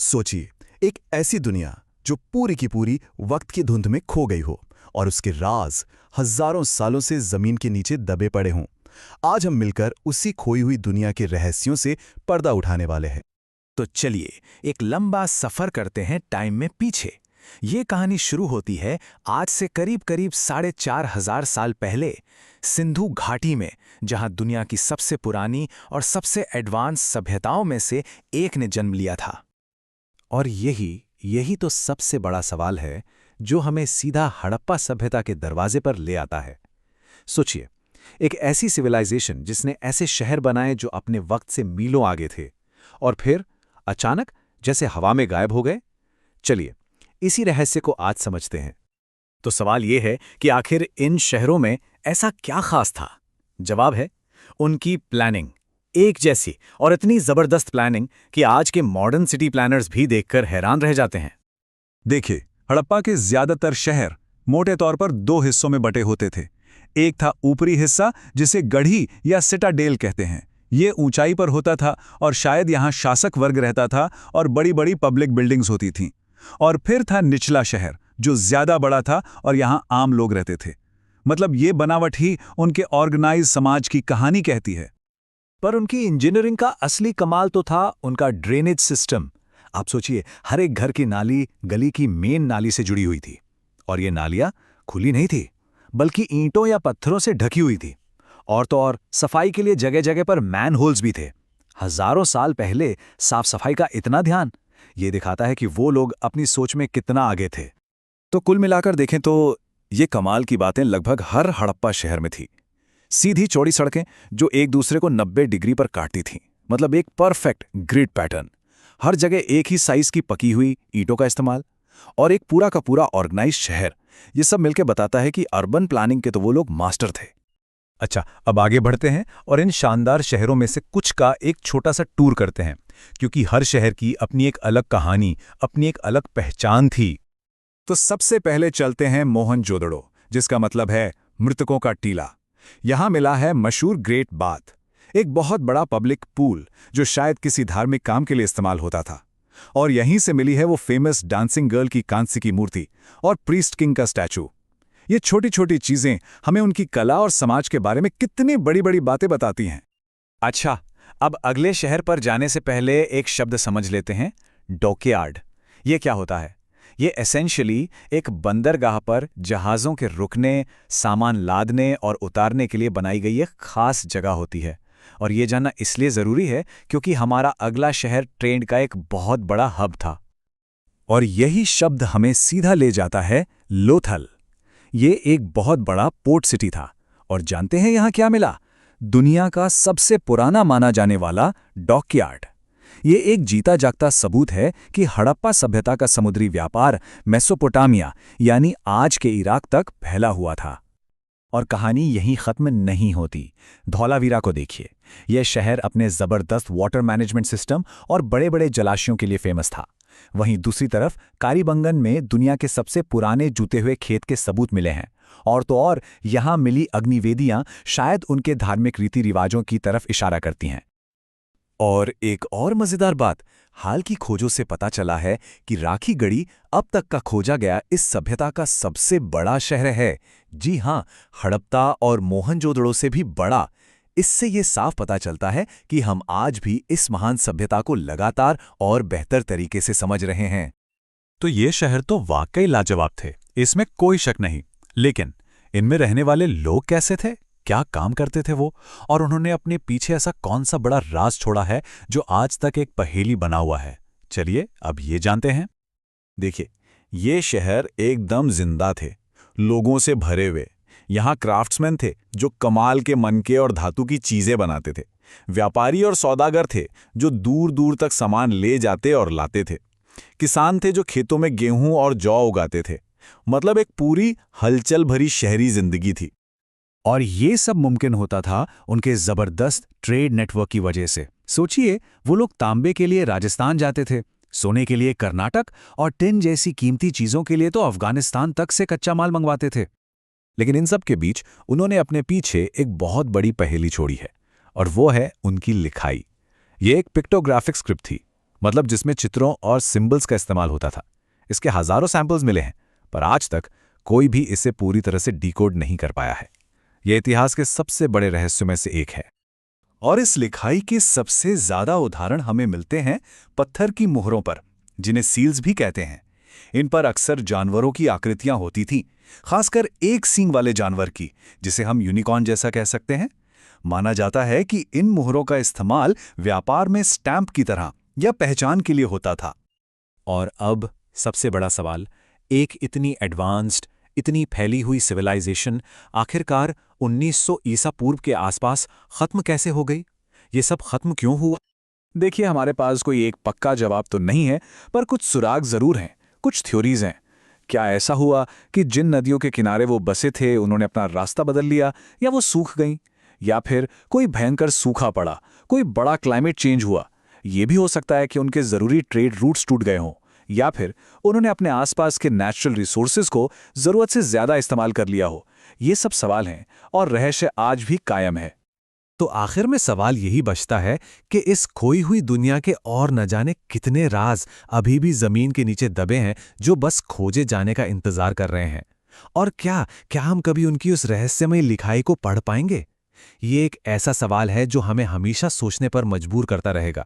सोचिए, एक ऐसी दुनिया जो पूरी की पूरी वक्त की धुंध में खो गई हो और उसके राज हजारों सालों से जमीन के नीचे दबे पड़े हों। आज हम मिलकर उसी खोई हुई दुनिया के रहस्यों से पर्दा उठाने वाले हैं। तो चलिए एक लंबा सफर करते हैं टाइम में पीछे। ये कहानी शुरू होती है आज से करीब करीब 4,500 साल पहले, सिंधु घाटी में, जहां दुनिया की सबसे पुरानी और सबसे एडवांस सभ्यताओं में से एक ने जन्म लिया था। और यही तो सबसे बड़ा सवाल है जो हमें सीधा हड़प्पा सभ्यता के दरवाजे पर ले आता है। सोचिए, एक ऐसी सिविलाइजेशन जिसने ऐसे शहर बनाए जो अपने वक्त से मीलों आगे थे, और फिर अचानक जैसे हवा में गायब हो गए। चलिए इसी रहस्य को आज समझते हैं। तो सवाल यह है कि आखिर इन शहरों में ऐसा क्या खास था? जवाब है उनकी प्लानिंग। एक जैसी और इतनी जबरदस्त प्लानिंग कि आज के मॉडर्न सिटी प्लानर्स भी देखकर हैरान रह जाते हैं। देखिए, हड़प्पा के ज्यादातर शहर मोटे तौर पर दो हिस्सों में बटे होते थे। एक था ऊपरी हिस्सा जिसे गढ़ी या सिटाडेल कहते हैं। ये ऊंचाई पर होता था और शायद यहाँ शासक वर्ग रहता था और बड़ी बड़ी पब्लिक बिल्डिंग्स होती थीं। और फिर था निचला शहर जो ज्यादा बड़ा था और यहाँ आम लोग रहते थे। मतलब ये बनावट ही उनके ऑर्गेनाइज समाज की कहानी कहती है। पर उनकी इंजीनियरिंग का असली कमाल तो था उनका ड्रेनेज सिस्टम। आप सोचिए, हर एक घर की नाली गली की मेन नाली से जुड़ी हुई थी, और ये नालियां खुली नहीं थी बल्कि ईंटों या पत्थरों से ढकी हुई थी। और तो और सफाई के लिए जगह जगह पर मैन होल्स भी थे। हजारों साल पहले साफ सफाई का इतना ध्यान, ये दिखाता है कि वो लोग अपनी सोच में कितना आगे थे। तो कुल मिलाकर देखें तो ये कमाल की बातें लगभग हर हड़प्पा शहर में थी। सीधी चौड़ी सड़कें जो एक दूसरे को 90 डिग्री पर काटती थीं, मतलब एक परफेक्ट ग्रिड पैटर्न। हर जगह एक ही साइज की पकी हुई ईंटों का इस्तेमाल, और एक पूरा का पूरा ऑर्गेनाइज शहर। ये सब मिलकर बताता है कि अर्बन प्लानिंग के तो वो लोग मास्टर थे। अच्छा, अब आगे बढ़ते हैं और इन शानदार शहरों में से कुछ का एक छोटा सा टूर करते हैं, क्योंकि हर शहर की अपनी एक अलग कहानी, अपनी एक अलग पहचान थी। तो सबसे पहले चलते हैं मोहनजोदड़ो, जिसका मतलब है मृतकों का टीला। यहां मिला है मशहूर ग्रेट बाथ, एक बहुत बड़ा पब्लिक पूल जो शायद किसी धार्मिक काम के लिए इस्तेमाल होता था। और यहीं से मिली है वो फेमस डांसिंग गर्ल की कांस्य की मूर्ति और प्रीस्ट किंग का स्टैचू। ये छोटी छोटी चीजें हमें उनकी कला और समाज के बारे में कितनी बड़ी बड़ी बातें बताती हैं। अच्छा, अब अगले शहर पर जाने से पहले एक शब्द समझ लेते हैं, डॉकयार्ड। ये क्या होता है? ये एसेंशियली एक बंदरगाह पर जहाज़ों के रुकने, सामान लादने और उतारने के लिए बनाई गई एक खास जगह होती है। और ये जानना इसलिए ज़रूरी है क्योंकि हमारा अगला शहर ट्रेड का एक बहुत बड़ा हब था। और यही शब्द हमें सीधा ले जाता है लोथल। ये एक बहुत बड़ा पोर्ट सिटी था। और जानते हैं यहाँ क्या मिला? दुनिया का सबसे पुराना माना जाने वाला डॉकयार्ड। ये एक जीता जागता सबूत है कि हड़प्पा सभ्यता का समुद्री व्यापार मेसोपोटामिया यानी आज के इराक तक फैला हुआ था। और कहानी यहीं खत्म नहीं होती। धौलावीरा को देखिए, यह शहर अपने जबरदस्त वाटर मैनेजमेंट सिस्टम और बड़े बड़े जलाशयों के लिए फेमस था। वहीं दूसरी तरफ कारीबंगन में दुनिया के सबसे पुराने जूते हुए खेत के सबूत मिले हैं। और तो और यहां मिली अग्निवेदियां शायद उनके धार्मिक रीति रिवाजों की तरफ इशारा करती हैं। और एक और मजेदार बात, हाल की खोजों से पता चला है कि राखीगढ़ी अब तक का खोजा गया इस सभ्यता का सबसे बड़ा शहर है। जी हां, हड़प्पा और मोहनजोदड़ो से भी बड़ा। इससे ये साफ पता चलता है कि हम आज भी इस महान सभ्यता को लगातार और बेहतर तरीके से समझ रहे हैं। तो ये शहर तो वाकई लाजवाब थे, इसमें कोई शक नहीं। लेकिन इनमें रहने वाले लोग कैसे थे? क्या काम करते थे वो? और उन्होंने अपने पीछे ऐसा कौन सा बड़ा राज छोड़ा है जो आज तक एक पहेली बना हुआ है? चलिए अब ये जानते हैं। देखिए, ये शहर एकदम जिंदा थे, लोगों से भरे हुए। यहाँ क्राफ्ट्समैन थे जो कमाल के मनके और धातु की चीजें बनाते थे। व्यापारी और सौदागर थे जो दूर दूर तक सामान ले जाते और लाते थे। किसान थे जो खेतों में गेहूं और जौ उगाते थे। मतलब एक पूरी हलचल भरी शहरी जिंदगी थी। और ये सब मुमकिन होता था उनके जबरदस्त ट्रेड नेटवर्क की वजह से। सोचिए, वो लोग तांबे के लिए राजस्थान जाते थे, सोने के लिए कर्नाटक और टिन जैसी कीमती चीजों के लिए तो अफगानिस्तान तक से कच्चा माल मंगवाते थे। लेकिन इन सब के बीच उन्होंने अपने पीछे एक बहुत बड़ी पहेली छोड़ी है, और वो है उनकी लिखाई। ये एक पिक्टोग्राफिक स्क्रिप्ट थी, मतलब जिसमें चित्रों और सिंबल्स का इस्तेमाल होता था। इसके हजारों सैंपल्स मिले हैं, पर आज तक कोई भी इसे पूरी तरह से डिकोड नहीं कर पाया है। यह इतिहास के सबसे बड़े रहस्यों में से एक है। और इस लिखाई के सबसे ज्यादा उदाहरण हमें मिलते हैं पत्थर की मुहरों पर, जिन्हें सील्स भी कहते हैं। इन पर अक्सर जानवरों की आकृतियां होती थीं, खासकर एक सींग वाले जानवर की, जिसे हम यूनिकॉर्न जैसा कह सकते हैं। माना जाता है कि इन मुहरों का इस्तेमाल व्यापार में स्टैंप की तरह या पहचान के लिए होता था। और अब सबसे बड़ा सवाल, एक इतनी एडवांस्ड, इतनी फैली हुई सिविलाइजेशन आखिरकार 1900 ईसा पूर्व के आसपास खत्म कैसे हो गई? ये सब खत्म क्यों हुआ? देखिए, हमारे पास कोई एक पक्का जवाब तो नहीं है, पर कुछ सुराग जरूर हैं, कुछ थ्योरीज हैं। क्या ऐसा हुआ कि जिन नदियों के किनारे वो बसे थे उन्होंने अपना रास्ता बदल लिया, या वो सूख गईं? या फिर कोई भयंकर सूखा पड़ा, कोई बड़ा क्लाइमेट चेंज हुआ? ये भी हो सकता है कि उनके जरूरी ट्रेड रूट्स टूट गए हों, या फिर उन्होंने अपने आसपास के नेचुरल रिसोर्सेज को जरूरत से ज्यादा इस्तेमाल कर लिया हो। ये सब सवाल हैं और रहस्य आज भी कायम है। तो आखिर में सवाल यही बचता है कि इस खोई हुई दुनिया के और न जाने कितने राज अभी भी जमीन के नीचे दबे हैं, जो बस खोजे जाने का इंतजार कर रहे हैं। और क्या क्या हम कभी उनकी उस रहस्यमय लिखाई को पढ़ पाएंगे? ये एक ऐसा सवाल है जो हमें हमेशा सोचने पर मजबूर करता रहेगा।